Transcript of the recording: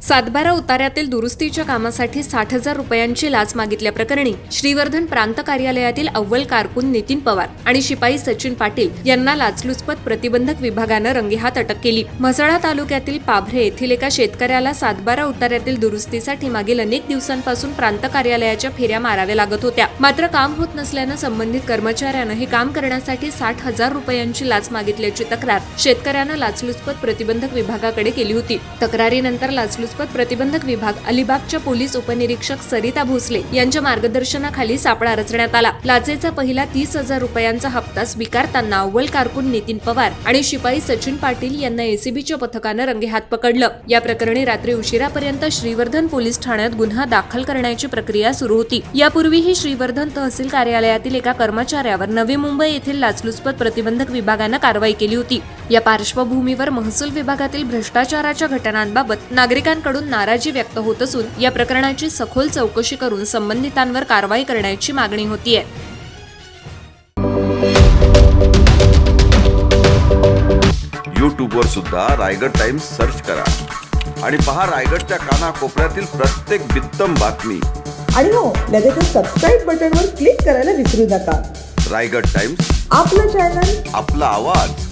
सातबारा उतार्यातील दुरुस्तीच्या कामासाठी 60,000 रुपयांची लाच मागितल्याप्रकरणी श्रीवर्धन प्रांत कार्यालयातील अव्वल कारकून नितीन पवार आणि शिपाई सचिन पाटील यांना लाचलुचपत प्रतिबंधक विभागानं रंगेहात अटक केली। म्हसळा तालुक्यातील पाभरे येथील एका शेतकऱ्याला सातबारा उतार्यातील दुरुस्तीसाठी मागील अनेक दिवसांपासून प्रांत कार्यालयाच्या फेऱ्या माराव्या लागत होत्या, मात्र काम होत नसल्यानं संबंधित कर्मचाऱ्यानं हे काम करण्यासाठी 60,000 रुपयांची लाच मागितल्याची तक्रार शेतकऱ्यानं लाचलुचपत प्रतिबंधक विभागाकडे केली होती। तक्रारीनंतर लाचलुचपत प्रतिबंधक विभाग अलिबागच्या पोलीस उपनिरीक्षक सरिता भोसले यांच्या मार्गदर्शनाखाली सापळा रचण्यात आला। लाचेचा पहिला 30,000 रुपयांचा हप्ता स्वीकारताना अव्वल कारकून नितीन पवार आणि शिपाई सचिन पाटील यांना एसीबीच्या पथकानं रंगेहात पकडलं। या प्रकरणी रात्री उशिरापर्यंत श्रीवर्धन पोलीस ठाण्यात गुन्हा दाखल करण्याची प्रक्रिया सुरू होती। यापूर्वीही श्रीवर्धन तहसील कार्यालयातील एका कर्मचाऱ्यावर नवी मुंबई येथील लाचलुचपत प्रतिबंधक विभागानं कारवाई केली होती। या पार्श्वभूमीवर महसूल विभागातील भ्रष्टाचाराच्या घटनांबाबत नागरिकांकडून नाराजी व्यक्त होत असून या प्रकरणाची सखोल चौकशी करून संबंधितांवर कारवाई करण्याची मागणी होतीये। यूट्यूबवर सुद्धा रायगड टाइम्स सर्च करा आणि पहा रायगडच्या कानाकोपऱ्यातील प्रत्येक बित्तम बातमी। आणि हो, लगेच सबस्क्राइब बटनवर क्लिक करायला विसरू नका। रायगड टाइम्स, आपलं चॅनल, आपला आवाज।